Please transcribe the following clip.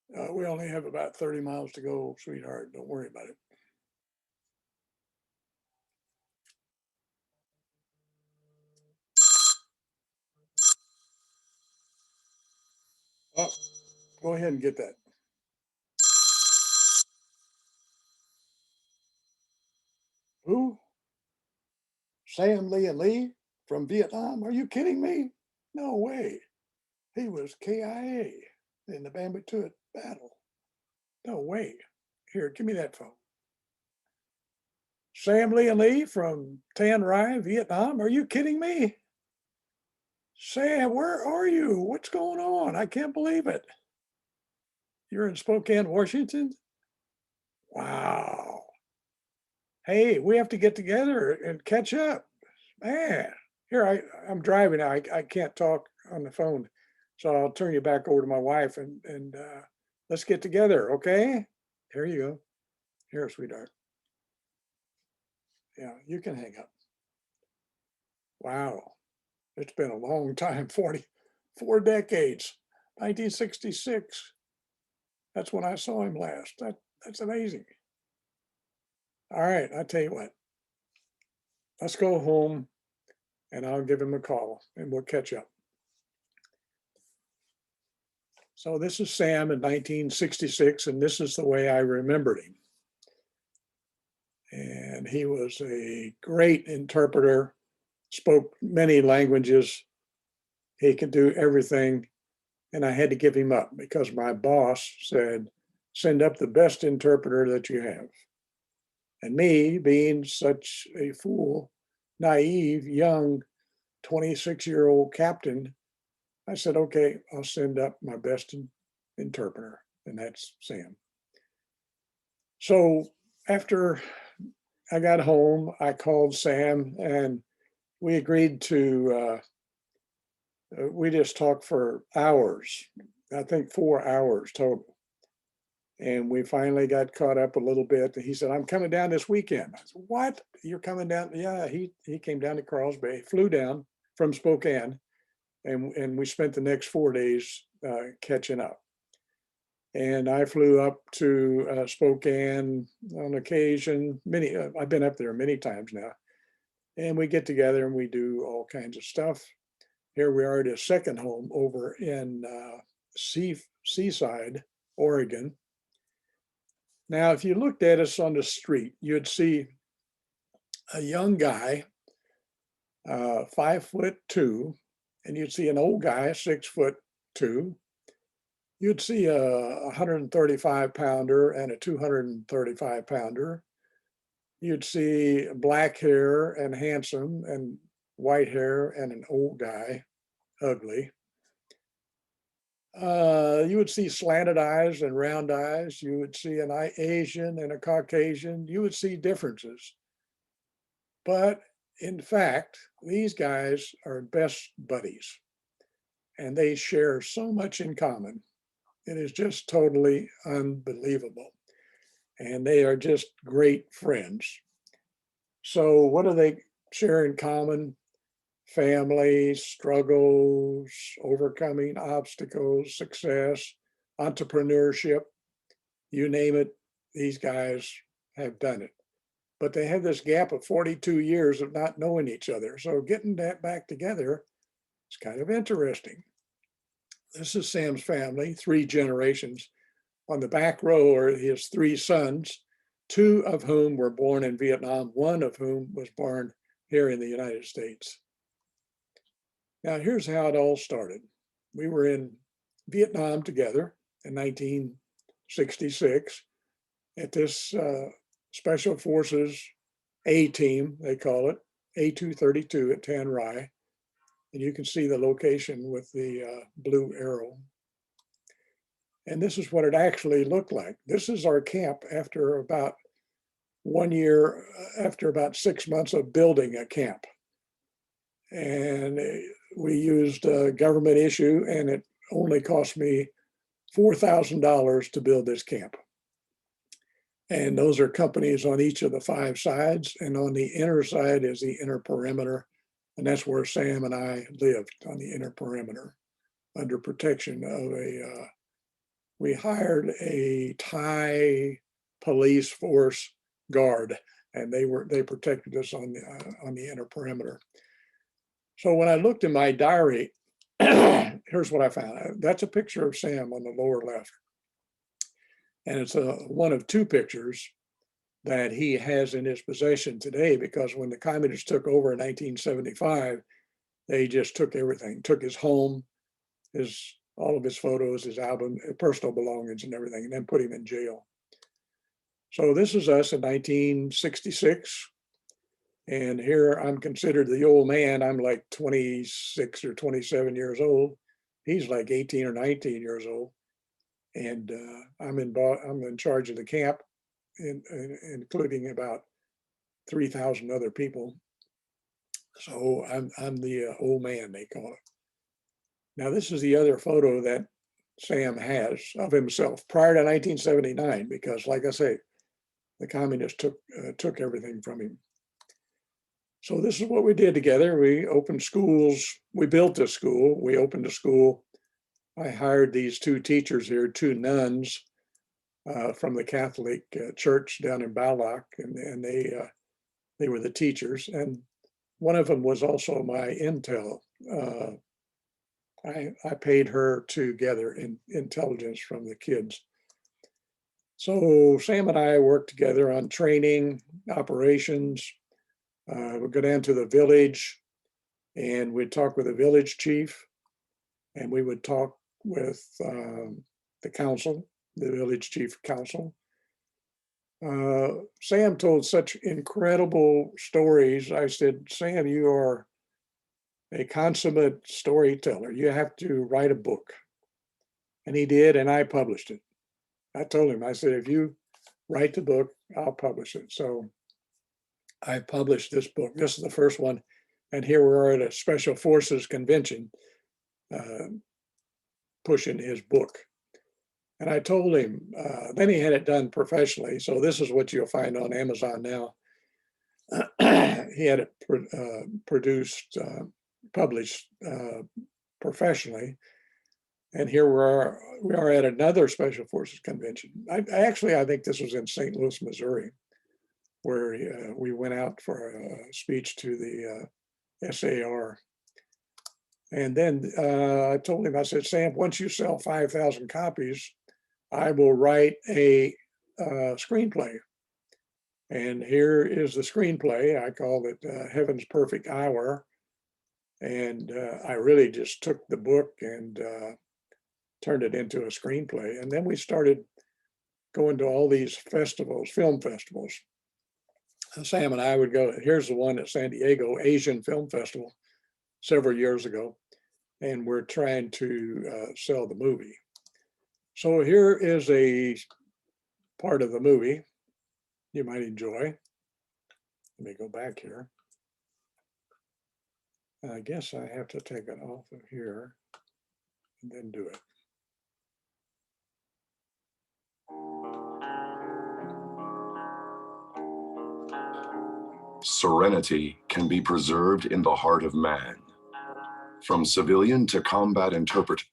We only have about 30 miles to go, sweetheart. Don't worry about it. Oh, go ahead and get that. Who? Sam Lee and Lee from Vietnam? Are you kidding me? No way. He was KIA in the Bambi Tuat battle. No way. Here, give me that phone. Sam Lee and Lee from Tan Rai, Vietnam. Are you kidding me? Sam, where are you? What's going on? I can't believe it. You're in Spokane, Washington? Wow. Hey, we have to get together and catch up. Man, here I'm driving. I can't talk on the phone. So I'll turn you back over to my wife and let's get together, okay? Here you go. Here, sweetheart. Yeah, you can hang up. Wow. It's been a long time, 44 decades. 1966. That's when I saw him last. That's amazing. All right, I tell you what. Let's go home and I'll give him a call and we'll catch up. So this is Sam in 1966, and this is the way I remembered him. And he was a great interpreter, spoke many languages. He could do everything. And I had to give him up because my boss said, send up the best interpreter that you have. And me, being such a fool, naive, young 26-year-old captain, I said, okay, I'll send up my best interpreter, and that's Sam. So after I got home, I called Sam and we agreed to, we just talked for hours, I think 4 hours total. And we finally got caught up a little bit. He said, I'm coming down this weekend. I said, what? You're coming down? Yeah, he came down to Carl's Bay, flew down from Spokane, and we spent the next 4 days catching up. And I flew up to Spokane on occasion. I've been up there many times now. And we get together and we do all kinds of stuff. Here we are at his second home over in Seaside, Oregon. Now, if you looked at us on the street, you'd see a young guy, 5'2", and you'd see an old guy, 6'2". You'd see a 135 pounder and a 235 pounder. You'd see black hair and handsome and white hair and an old guy, ugly. You would see slanted eyes and round eyes. You would see an Asian and a Caucasian. You would see differences. But in fact, these guys are best buddies and they share so much in common. It is just totally unbelievable. And they are just great friends. So, what do they share in common? Family, struggles, overcoming obstacles, success, entrepreneurship, you name it, these guys have done it. But they have this gap of 42 years of not knowing each other. So getting that back together is kind of interesting. This is Sam's family, 3 generations. On the back row are his 3 sons, 2 of whom were born in Vietnam, 1 of whom was born here in the United States. Now, here's how it all started. We were in Vietnam together in 1966 at this Special Forces A team, they call it, A232 at Tan Rai. And you can see the location with the blue arrow. And this is what it actually looked like. This is our camp after about 1 year, after about 6 months of building a camp. And we used a government issue, and it only cost me $4,000 to build this camp. And those are companies on each of the 5 sides. And on the inner side is the inner perimeter. And that's where Sam and I lived, on the inner perimeter, under protection of a we hired a Thai police force guard, and they protected us on the inner perimeter. So when I looked in my diary, here's what I found. That's a picture of Sam on the lower left. And it's one of two pictures that he has in his possession today, because when the communists took over in 1975, they just took everything, took his home, all of his photos, his album, personal belongings and everything, and then put him in jail. So this is us in 1966. And here I'm considered the old man. I'm like 26 or 27 years old. He's like 18 or 19 years old. And I'm in charge of the camp, including about 3,000 other people. So I'm the old man, they call it. Now, this is the other photo that Sam has of himself prior to 1979, because like I say, the communists took everything from him. So this is what we did together. We opened schools. We built a school. We opened a school. I hired these two teachers here, two nuns from the Catholic Church down in Bauloch, and they were the teachers. And one of them was also my intel. I paid her to gather intelligence from the kids. So Sam and I worked together on training, operations. We'd go down to the village and we'd talk with the village chief, and we would talk with the council, the village chief council. Sam told such incredible stories. I said, Sam, you are a consummate storyteller. You have to write a book. And he did, and I published it. I told him, I said, if you write the book, I'll publish it. So I published this book. This is the first one. And here we are at a Special Forces convention pushing his book. And I told him, then he had it done professionally. So this is what you'll find on Amazon now. He had it produced, published professionally. And here we are at another Special Forces convention. I think this was in St. Louis, Missouri, where we went out for a speech to the SAR. And then I told him, I said, Sam, once you sell 5,000 copies, I will write a screenplay. And here is the screenplay. I called it Heaven's Perfect Hour. And I really just took the book and turned it into a screenplay. And then we started going to all these festivals, film festivals. Sam and I would go, here's the one at San Diego, Asian Film Festival, several years ago. And we're trying to sell the movie. So here is a part of the movie you might enjoy. Let me go back here. I guess I have to take it off of here and then do it. Serenity can be preserved in the heart of man. From civilian to combat interpreter,